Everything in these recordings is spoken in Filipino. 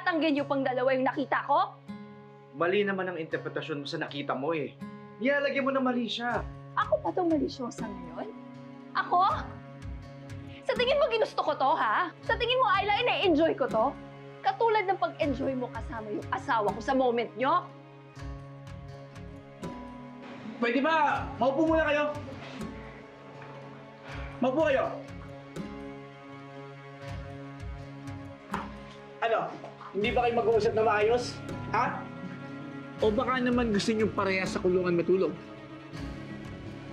Tatanggihan niyo pang dalawa yung nakita ko? Mali naman ang interpretasyon mo sa nakita mo eh. Nilalagyan mo na mali siya. Ako pa itong malisyosa ngayon? Ako? Sa tingin mo ginusto ko to, ha? Sa tingin mo, Ayla, ina-enjoy ko to? Katulad ng pag-enjoy mo kasama yung asawa ko sa moment nyo? Pwede ba? Maupo muna kayo. Maupo kayo. Ano? Hindi ba kayo mag-uusap na maayos? Ha? O baka naman gusto niyo parehas sa kulungan matulog?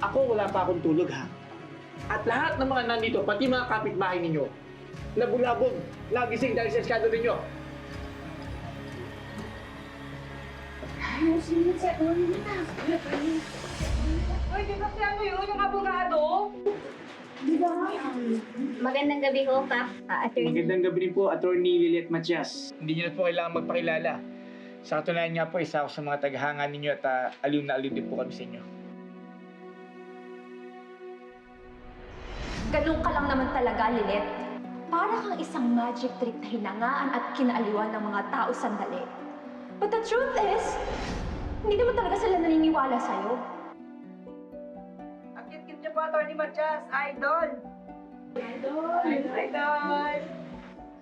Ako wala pa akong tulog ha. At lahat ng mga nandito, pati mga kapitbahay ninyo, nabulabog, nagising dahil sa eskado ninyo. Uy, di ba siya yun, yung abogado? Magandang gabi ho, Kap. Attorney. Magandang gabi rin po, Attorney Liliet Matias. Hindi niyo na po kailangan magpakilala. Sa katunayan nga po, isa ako sa mga tagahanga ninyo at aliw na aliw din po kami sa inyo. Ganun ka lang naman talaga, Lilet. Para kang isang magic trick na hinangaan at kinaaliwan ng mga tao sandali. But the truth is, hindi naman talaga sila naniniwala sa'yo. Ang cute-cute niyo po, Atty. Matias. Idol! Idol!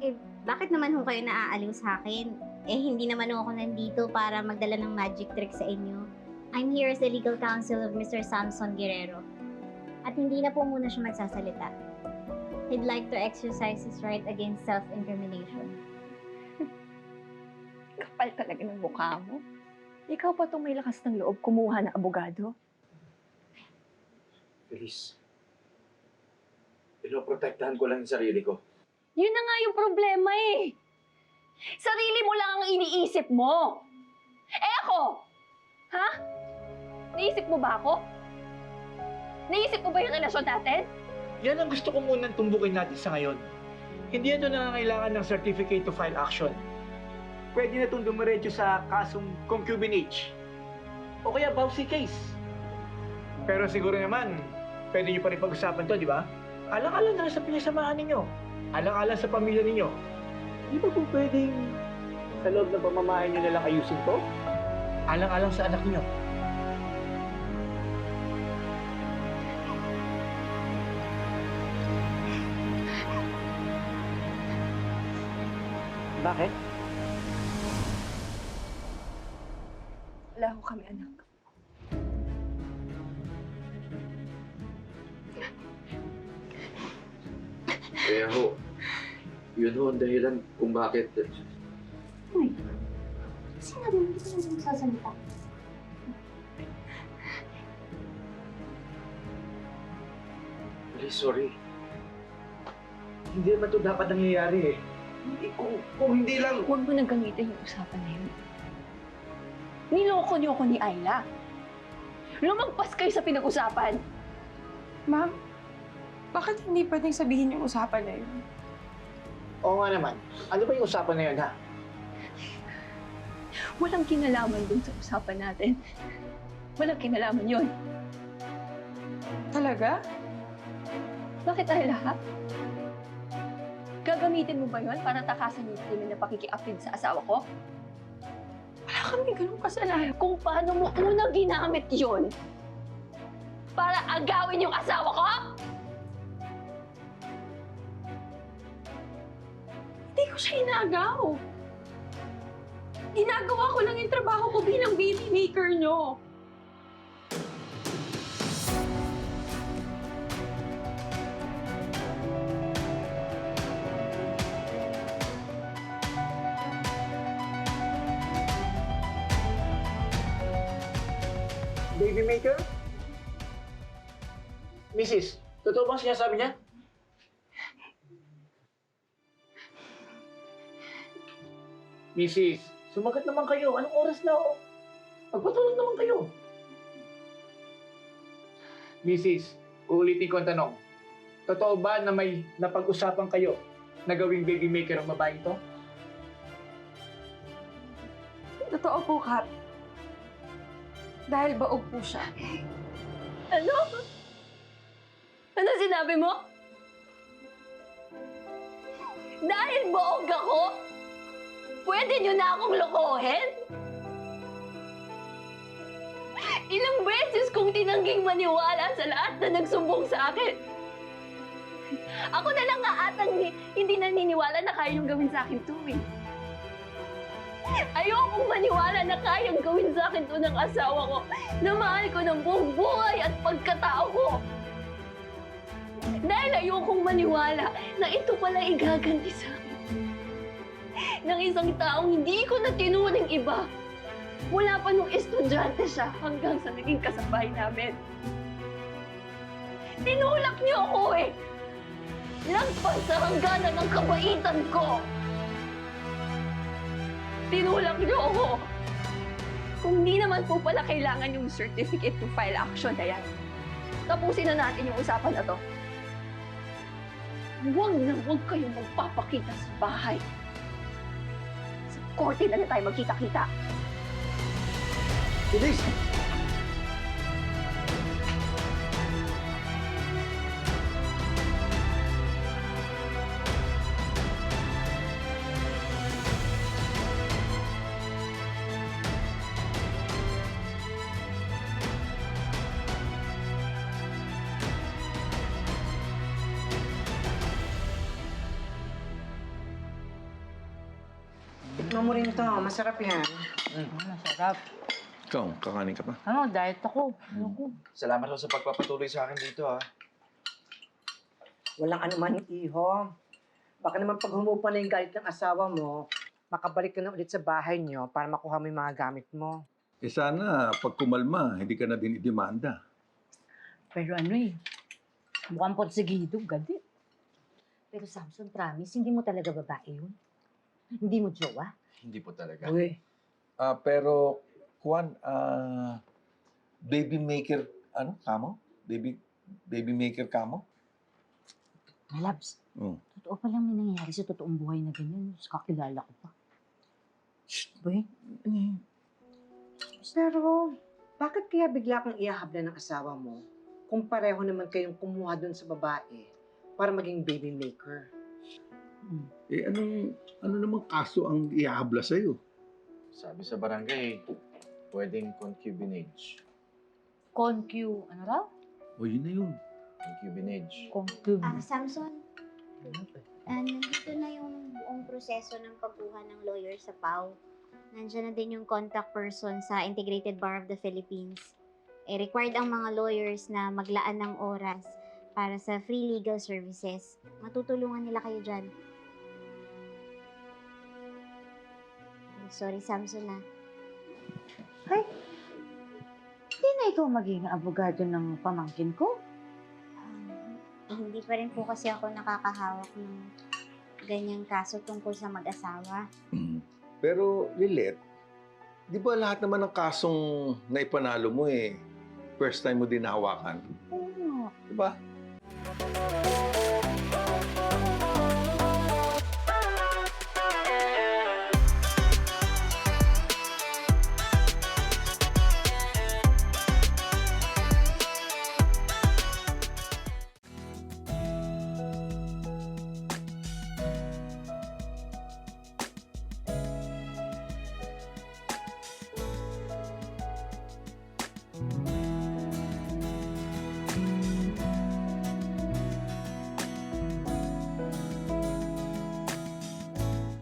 Eh, bakit naman ho kayo naaaliw sa akin? Eh, hindi naman ho ako nandito para magdala ng magic trick sa inyo. I'm here as the legal counsel of Mr. Samson Guerrero. At hindi na po muna siya magsasalita. He'd like to exercise his right against self-incrimination. Kapal talaga ng mukha mo. Ikaw pa itong may lakas ng loob kumuha ng abogado. Feliz, pinoprotektahan ko lang yung sarili ko. Yun na nga yung problema eh. Sarili mo lang ang iniisip mo. Eh ako? Ha? Naisip mo ba ako? Naisip mo ba yung relasyon natin? Yan ang gusto ko munang tumbukin natin sa ngayon. Hindi ito nangangailangan ng certificate to file action. Pwede na itong dumiretso sa kasong concubinage. O kaya Bausi case. Pero siguro naman, pwede nyo pa rin pag-usapan to, di ba? Alang-alang na lang sa pinagsamahan ninyo. Alang-alang sa pamilya ninyo. Di ba po pwedeng sa loob ng pamamahay nyo nalang ayusin to? Alang-alang sa anak niyo. Bakit? Wala ko kami, anak. Kaya ho, yun ho ang dahilan kung bakit. Uy, sinabi mo hindi ka naman magsasalita. Please, sorry. Hindi naman ito dapat nangyayari eh. Hindi, kung hindi lang. Huwag mo nang gamitin yung usapan na yun. Niloko niyo ako ni Ayla. Lumagpas kayo sa pinag-usapan. Ma'am, bakit hindi pwedeng sabihin yung usapan na yun? Oo nga naman. Ano ba yung usapan na yun, ha? Walang kinalaman dun sa usapan natin. Walang kinalaman yun. Talaga? Bakit Ayla, ha? Gagamitin mo ba yun para takasan yung krimen na pakikiapid sa asawa ko? Wala kami ganun kasalanan. Kung paano mo unang ginamit yun para agawin yung asawa ko? Hindi ko siya inagaw. Ginagawa ko lang yung trabaho ko bilang baby maker nyo. Baby maker? Mrs., totoo bang sinasabi niya? Mrs., sumagot naman kayo. Anong oras na oh? Magpatulog naman kayo. Mrs., uulitin ko ang tanong. Totoo ba na may napag-usapan kayo na gawing baby maker ang babaeng to? Totoo po, Kap. Dahil baog po siya. Ano? Ano sinabi mo? Dahil boog ako? Pwede niyo na akong lokohin? Ilang beses kong tinangging maniwala sa lahat na nagsumbong sa akin. Ako na lang nga atang hindi naniniwala na kaya yung gawin sa akin to eh. Ayokong maniwala na kayang gawin sa akin to ng asawa ko na mahal ko ng buong buhay at pagkatao ko. Dahil ayokong maniwala na ito pala igaganti sa akin ng isang taong hindi ko na tinuring iba. Mula pa nung estudyante siya hanggang sa naging kasabay namin. Tinulak niyo ako eh! Lagpas sa hangganan ng kabaitan ko! Tinulak niyo ako! Kung di naman po pala kailangan yung certificate to file action na yan, tapusin na natin yung usapan na to. Huwag na huwag kayong magpapakita sa bahay. Sa korte na tayo magkita-kita. Bilis! Tikman mo rin ito. Masarap yan. Masarap. Ikaw, kakanin ka pa? Ano, diet ako. Ayoko. Salamat ho sa pagpapatuloy sa akin dito, ha. Walang anuman, iho. Baka naman pag humupa na yung galit ng asawa mo, makabalik ka na ulit sa bahay niyo para makuha mo yung mga gamit mo. Eh sana, pag kumalma, hindi ka na din idemanda. Pero ano eh, mukhang porsigido, gadi. Pero Samson, promise, hindi mo talaga babae yun. Hindi mo jowa. Hindi po talaga. Uy, Pero, Juan, baby maker, ano, kamo? Baby maker kamo? Labs, Mm. totoo pa lang may nangyayari sa totoong buhay na ganyan. Mas kakilala ko pa. Shh, boy. pero bakit kaya bigla kang iahabla ng asawa mo kung pareho naman kayong kumuha dun sa babae para maging baby maker? Eh, ano namang kaso ang ihahabla sa'yo? Sabi sa barangay, pwedeng concubinage. Concu, ano raw? O, yun na yun. Concubinage. Concu. Samson, nandito na yung buong proseso ng pagkuha ng lawyer sa PAW. Nandiyan na din yung contact person sa Integrated Bar of the Philippines. Required ang mga lawyers na maglaan ng oras para sa free legal services. Matutulungan nila kayo dyan. Sorry, Samson na. Hindi na ikaw maging abogado ng pamangkin ko? Hindi pa rin po kasi ako nakakahawak ng ganyang kaso tungkol sa mag-asawa. Pero, Lilet, di ba lahat naman ng kasong naipanalo mo first time mo din nahawakan? Oo nga. Di ba?